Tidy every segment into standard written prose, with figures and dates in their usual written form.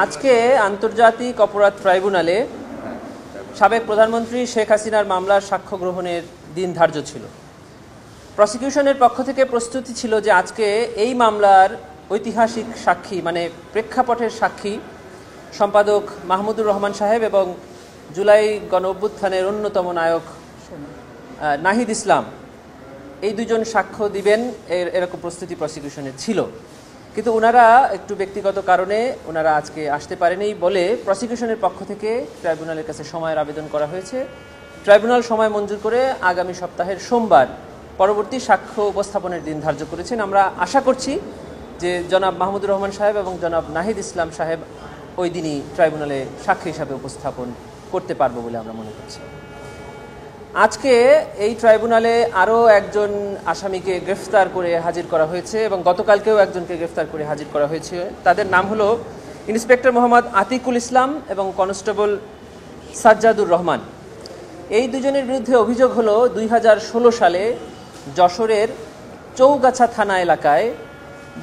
আজকে আন্তর্জাতিক অপরাধ ট্রাইব্যুনালে সাবেক প্রধানমন্ত্রী শেখ হাসিনার মামলার সাক্ষ্য গ্রহণের দিন ধার্য ছিল। প্রসিকিউশনের পক্ষ থেকে প্রস্তুতি ছিল যে আজকে এই মামলার ঐতিহাসিক সাক্ষী মানে প্রেক্ষাপটের সাক্ষী সম্পাদক মাহমুদুর রহমান সাহেব এবং জুলাই গণঅভ্যুত্থানের অন্যতম নায়ক নাহিদ ইসলাম এই দুজন সাক্ষ্য দিবেন এরকম প্রস্তুতি প্রসিকিউশনের ছিল। কিন্তু ওনারা একটু ব্যক্তিগত কারণে ওনারা আজকে আসতে পারেনি বলে প্রসিকিউশনের পক্ষ থেকে ট্রাইব্যুনালের কাছে সময়ের আবেদন করা হয়েছে। ট্রাইব্যুনাল সময় মঞ্জুর করে আগামী সপ্তাহের সোমবার পরবর্তী সাক্ষ্য উপস্থাপনের দিন ধার্য করেছেন। আমরা আশা করছি যে জনাব মাহমুদুর রহমান সাহেব এবং জনাব নাহিদ ইসলাম সাহেব ওই দিনই ট্রাইব্যুনালে সাক্ষী হিসাবে উপস্থাপন করতে পারবো বলে আমরা মনে করছি। আজকে এই ট্রাইব্যুনালে আরও একজন আসামিকে গ্রেফতার করে হাজির করা হয়েছে এবং গতকালকেও একজনকে গ্রেফতার করে হাজির করা হয়েছে। তাদের নাম হলো ইন্সপেক্টর মোহাম্মদ আতিকুল ইসলাম এবং কনস্টেবল সাজ্জাদুর রহমান। এই দুজনের বিরুদ্ধে অভিযোগ হলো 2016 সালে যশোরের চৌগাছা থানা এলাকায়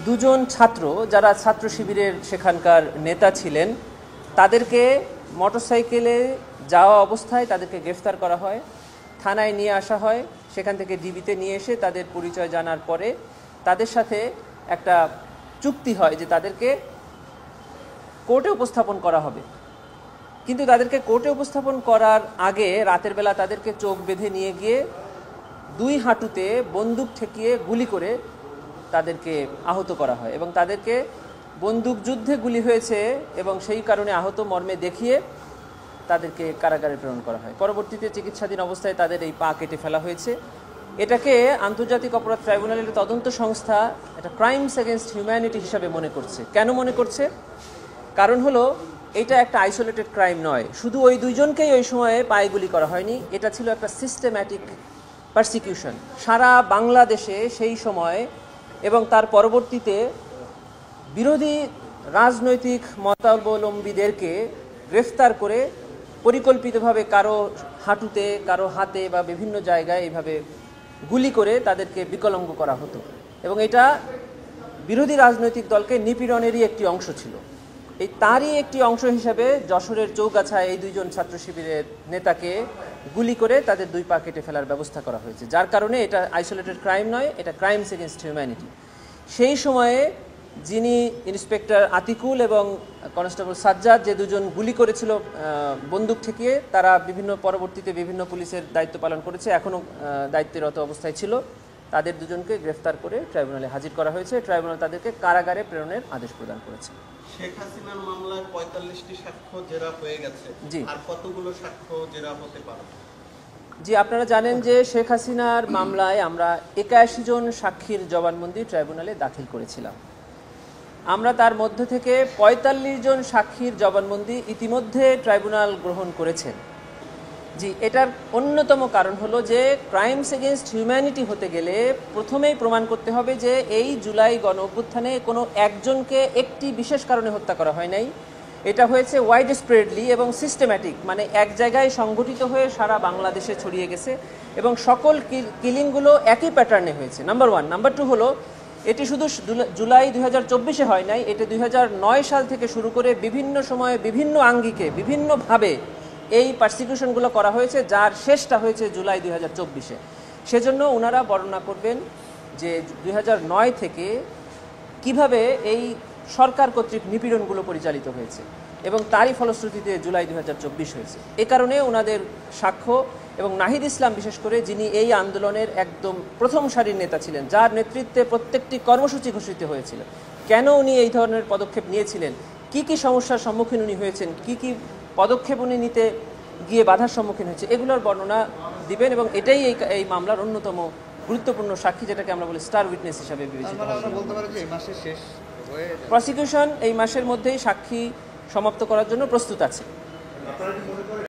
দুজন ছাত্র যারা ছাত্র শিবিরের সেখানকার নেতা ছিলেন তাদেরকে মোটরসাইকেলে যাওয়া অবস্থায় তাদেরকে গ্রেফতার করা হয়, থানায় নিয়ে আসা হয়, সেখান থেকে ডিবিতে নিয়ে এসে তাদের পরিচয় জানার পরে তাদের সাথে একটা চুক্তি হয় যে তাদেরকে কোর্টে উপস্থাপন করা হবে। কিন্তু তাদেরকে কোর্টে উপস্থাপন করার আগে রাতের বেলা তাদেরকে চোখ বেঁধে নিয়ে গিয়ে দুই হাঁটুতে বন্দুক ঠেকিয়ে গুলি করে তাদেরকে আহত করা হয় এবং তাদেরকে বন্দুক যুদ্ধে গুলি হয়েছে এবং সেই কারণে আহত মর্মে দেখিয়ে তাদেরকে কারাগারে প্রেরণ করা হয়। পরবর্তীতে চিকিৎসাধীন অবস্থায় তাদের এই পা কেটে ফেলা হয়েছে। এটাকে আন্তর্জাতিক অপরাধ ট্রাইব্যুনালের তদন্ত সংস্থা এটা ক্রাইমস এগেনস্ট হিউম্যানিটি হিসাবে মনে করছে। কেন মনে করছে? কারণ হলো এটা একটা আইসোলেটেড ক্রাইম নয়, শুধু ওই দুইজনকেই ওই সময়ে পায়ে গুলি করা হয়নি, এটা ছিল একটা সিস্টেম্যাটিক পারসিকিউশন সারা বাংলাদেশে সেই সময় এবং তার পরবর্তীতে বিরোধী রাজনৈতিক মতাবলম্বীদেরকে গ্রেফতার করে পরিকল্পিতভাবে কারো হাঁটুতে কারো হাতে বা বিভিন্ন জায়গায় এইভাবে গুলি করে তাদেরকে বিকলাঙ্গ করা হতো এবং এটা বিরোধী রাজনৈতিক দলকে নিপীড়নেরই একটি অংশ ছিল। এই তারই একটি অংশ হিসাবে যশোরের চৌগাছায় এই দুইজন ছাত্র শিবিরের নেতাকে গুলি করে তাদের দুই পা কেটে ফেলার ব্যবস্থা করা হয়েছে, যার কারণে এটা আইসোলেটেড ক্রাইম নয়, এটা ক্রাইমস এগেনস্ট হিউম্যানিটি। সেই সময়ে যিনি ইন্সপেক্টর আতিকুল এবং কনস্টেবল সাজ্জাদ যে দুজন গুলি করেছিল বন্দুক ঠেকিয়ে, তারা পরবর্তীতে বিভিন্ন পুলিশের দায়িত্ব পালন করেছে, এখনও দায়িত্বরত অবস্থায় ছিল। তাদের দুজনকে গ্রেফতার করে ট্রাইব্যুনালে হাজির করা হয়েছে। ট্রাইব্যুনাল তাদেরকে কারাগারে প্রেরণের আদেশ প্রদান করেছে। শেখ হাসিনার মামলায় 45টি সাক্ষ্য জেরা হয়ে গেছে, আর কতগুলো সাক্ষ্য জেরা হতে পারে? জি, আপনারা জানেন যে শেখ হাসিনার মামলায় আমরা 81 জন সাক্ষীর জবানবন্দি ট্রাইব্যুনালে দাখিল করেছিলাম। আমরা তার মধ্য থেকে 45 জন সাক্ষীর জবানবন্দি ইতিমধ্যে ট্রাইব্যুনাল গ্রহণ করেছেন। জি, এটার অন্যতম কারণ হলো যে ক্রাইমস এগেনস্ট হিউম্যানিটি হতে গেলে প্রথমেই প্রমাণ করতে হবে যে এই জুলাই গণ অভ্যুত্থানে কোনো একজনকে একটি বিশেষ কারণে হত্যা করা হয় নাই, এটা হয়েছে ওয়াইড স্প্রেডলি এবং সিস্টেম্যাটিক, মানে এক জায়গায় সংগঠিত হয়ে সারা বাংলাদেশে ছড়িয়ে গেছে এবং সকল কিলিংগুলো একই প্যাটার্নে হয়েছে। নাম্বার 1। নাম্বার 2 হলো এটি শুধু জুলাই 2024-এ হয় নাই, এটি 2009 সাল থেকে শুরু করে বিভিন্ন সময়ে বিভিন্ন আঙ্গিকে বিভিন্নভাবে এই পারসিকিউশনগুলো করা হয়েছে, যার শেষটা হয়েছে জুলাই 2024-এ। সেজন্য ওনারা বর্ণনা করবেন যে 2009 থেকে কিভাবে এই সরকার কর্তৃক নিপীড়নগুলো পরিচালিত হয়েছে এবং তারই ফলশ্রুতিতে জুলাই 2024 হয়েছে। এ কারণে ওনাদের সাক্ষ্য এবং নাহিদ ইসলাম বিশেষ করে, যিনি এই আন্দোলনের একদম প্রথম সারির নেতা ছিলেন, যার নেতৃত্বে প্রত্যেকটি কর্মসূচি ঘোষিত হয়েছিল, কেন উনি এই ধরনের পদক্ষেপ নিয়েছিলেন, কি কি সমস্যার সম্মুখীন উনি হয়েছেন, কি কি পদক্ষেপ উনি নিতে গিয়ে বাধার সম্মুখীন হয়েছে, এগুলোর বর্ণনা দিবেন এবং এটাই এই মামলার অন্যতম গুরুত্বপূর্ণ সাক্ষী, যেটাকে আমরা বলি স্টার উইটনেস হিসাবে বিবেচিত হবে। প্রসিকিউশন এই মাসের মধ্যেই সাক্ষী সমাপ্ত করার জন্য প্রস্তুত আছে।